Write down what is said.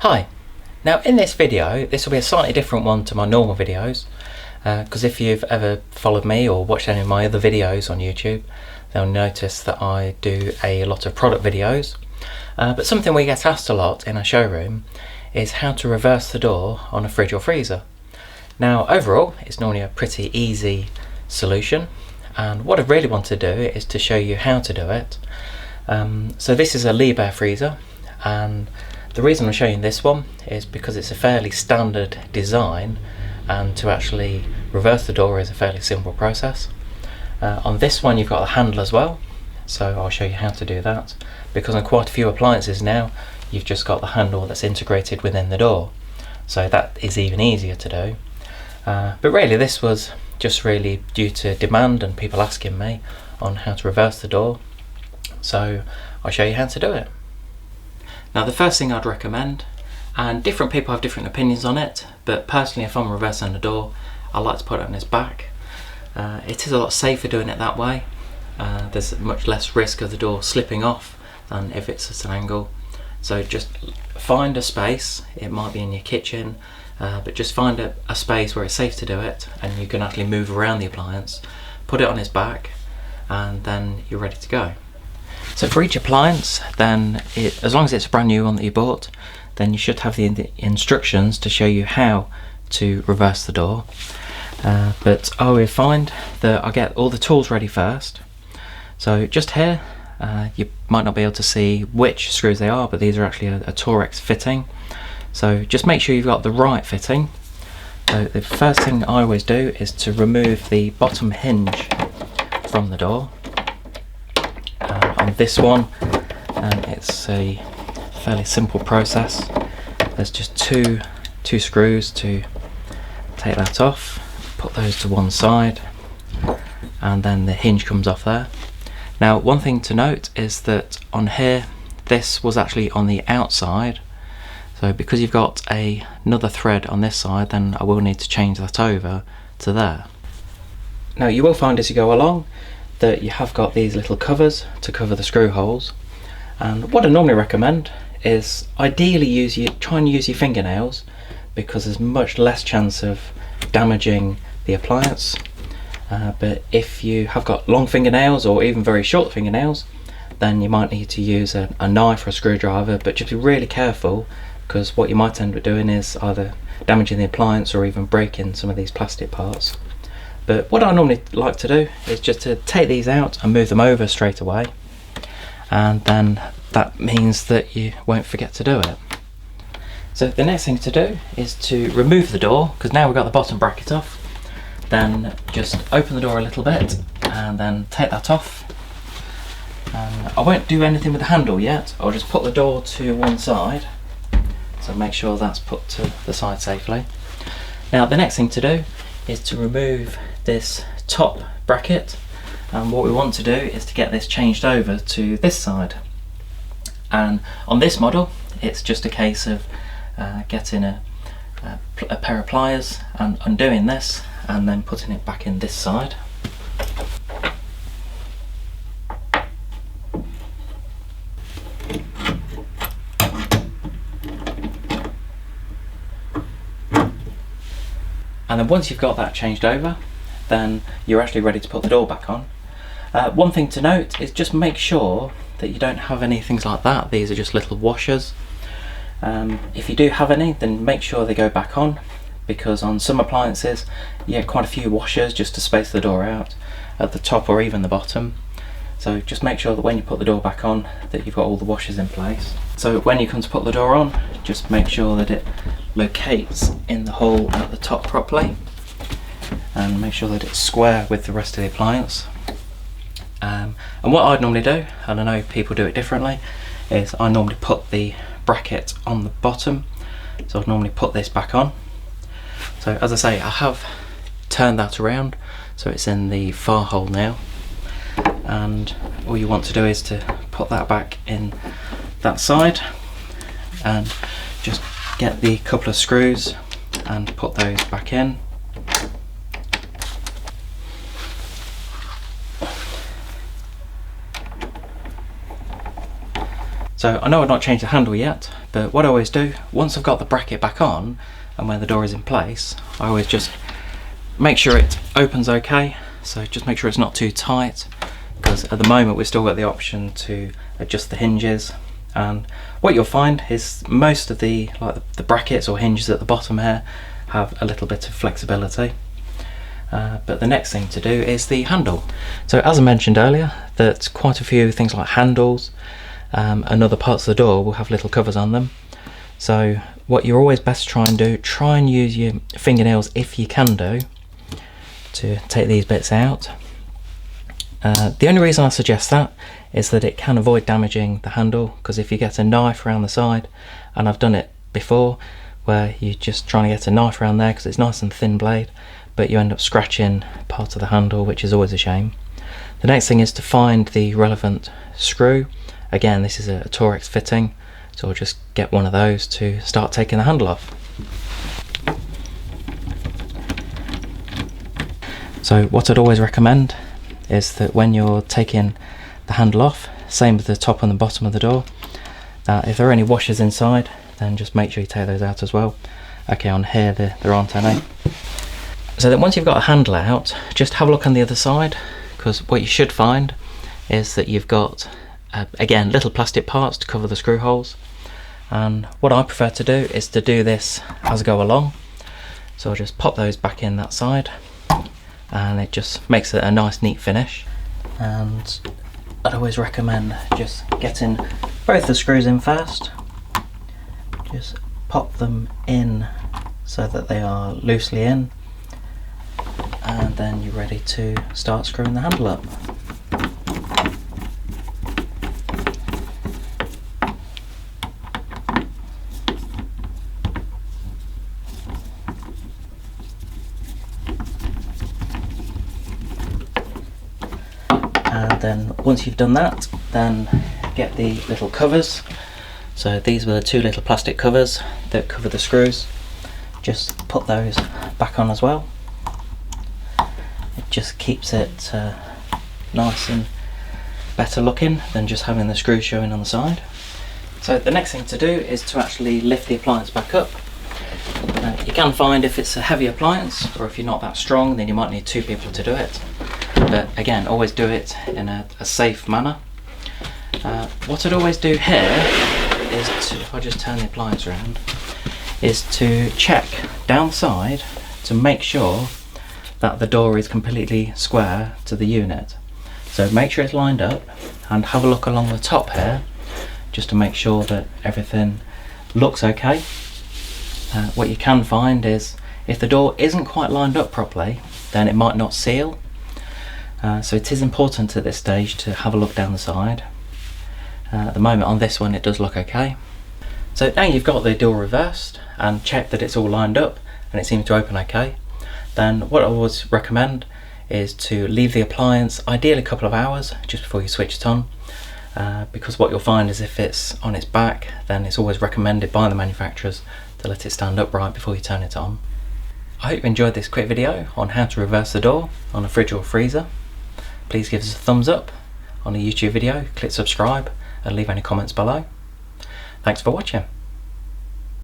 Hi, now in this video, this will be a slightly different one to my normal videos, because if you've ever followed me or watched any of my other videos on YouTube, they'll notice that I do a lot of product videos, but something we get asked a lot in our showroom is how to reverse the door on a fridge or freezer. Now overall, it's normally a pretty easy solution, and what I really want to do is to show you how to do it. So this is a Liebherr freezer, and the reason I'm showing this one is because it's a fairly standard design, and to actually reverse the door is a fairly simple process. On this one you've got a handle as well, so I'll show you how to do that, because on quite a few appliances now you've just got the handle that's integrated within the door, so that is even easier to do. But really this was just really due to demand and people asking me on how to reverse the door, so I'll show you how to do it. Now the first thing I'd recommend, and different people have different opinions on it, but personally if I'm reversing the door I like to put it on its back. It is a lot safer doing it that way. There's much less risk of the door slipping off than if it's at an angle. So just find a space, it might be in your kitchen, but just find a space where it's safe to do it and you can actually move around the appliance, put it on its back, and then you're ready to go. So for each appliance, then as long as it's a brand new one that you bought, then you should have the instructions to show you how to reverse the door. But I will find that I get all the tools ready first. So just here, you might not be able to see which screws they are, but these are actually a Torx fitting. So just make sure you've got the right fitting. So the first thing I always do is to remove the bottom hinge from the door. On this one, it's a fairly simple process. There's just two screws to take that off, put those to one side, and then the hinge comes off there. Now one thing to note is that on here this was actually on the outside, so because you've got another thread on this side, then I will need to change that over to there. Now you will find as you go along that you have got these little covers to cover the screw holes, and what I normally recommend is ideally try and use your fingernails, because there's much less chance of damaging the appliance. But if you have got long fingernails or even very short fingernails, then you might need to use a knife or a screwdriver, but just be really careful, because what you might end up doing is either damaging the appliance or even breaking some of these plastic parts. But what I normally like to do is just to take these out and move them over straight away, and then that means that you won't forget to do it. So the next thing to do is to remove the door, because now we've got the bottom bracket off. Then just open the door a little bit and then take that off. I won't do anything with the handle yet, I'll just put the door to one side, so make sure that's put to the side safely. Now the next thing to do is to remove this top bracket, and what we want to do is to get this changed over to this side. And on this model it's just a case of getting a pair of pliers and undoing this and then putting it back in this side. And then once you've got that changed over, then you're actually ready to put the door back on. One thing to note is just make sure that you don't have any things like that. These are just little washers. If you do have any, then make sure they go back on, because on some appliances you get quite a few washers just to space the door out at the top or even the bottom. So just make sure that when you put the door back on that you've got all the washers in place. So when you come to put the door on, just make sure that it locates in the hole at the top properly, and make sure that it's square with the rest of the appliance. And what I'd normally do, and I know people do it differently, is I normally put the bracket on the bottom, so I'd normally put this back on. So as I say, I have turned that around so it's in the far hole now, and all you want to do is to put that back in that side and just get the couple of screws and put those back in. So So I know I've not changed the handle yet, but what I always do, once I've got the bracket back on and when the door is in place, I always just make sure it opens okay. So just make sure it's not too tight, because at the moment we've still got the option to adjust the hinges. And what you'll find is most of the brackets or hinges at the bottom here have a little bit of flexibility. But the next thing to do is the handle. So as I mentioned earlier, that quite a few things like handles and other parts of the door will have little covers on them. So what you're always best to try and do, try and use your fingernails if you can do, to take these bits out. The only reason I suggest that is that it can avoid damaging the handle, because if you get a knife around the side, and I've done it before, where you're just trying to get a knife around there because it's nice and thin blade, but you end up scratching part of the handle, which is always a shame. The next thing is to find the relevant screw. Again, this is a Torx fitting, so I'll just get one of those to start taking the handle off. So what I'd always recommend is that when you're taking the handle off, same with the top and the bottom of the door, that if there are any washers inside, then just make sure you take those out as well. Okay, on here there aren't any. So that once you've got a handle out, just have a look on the other side, because what you should find is that you've got again little plastic parts to cover the screw holes. And what I prefer to do is to do this as I go along. So I'll just pop those back in that side, and it just makes it a nice neat finish. And I'd always recommend just getting both the screws in first. Just pop them in so that they are loosely in, and then you're ready to start screwing the handle up. And then once you've done that, then get the little covers. So these were the two little plastic covers that cover the screws. Just put those back on as well. It just keeps it nice and better looking than just having the screws showing on the side. So the next thing to do is to actually lift the appliance back up. You can find if it's a heavy appliance, or if you're not that strong, then you might need two people to do it. But again, always do it in a safe manner. What I'd always do here is to, if I just turn the appliance around, is to check down the side to make sure that the door is completely square to the unit. So make sure it's lined up, and have a look along the top here just to make sure that everything looks okay. What you can find is if the door isn't quite lined up properly, then it might not seal. So it is important at this stage to have a look down the side. At the moment on this one it does look okay. So now you've got the door reversed and checked that it's all lined up and it seems to open okay, then what I always recommend is to leave the appliance ideally a couple of hours just before you switch it on, because what you'll find is if it's on its back, then it's always recommended by the manufacturers to let it stand upright before you turn it on. I hope you enjoyed this quick video on how to reverse the door on a fridge or freezer. Please give us a thumbs up on the YouTube video, click subscribe and leave any comments below. Thanks for watching.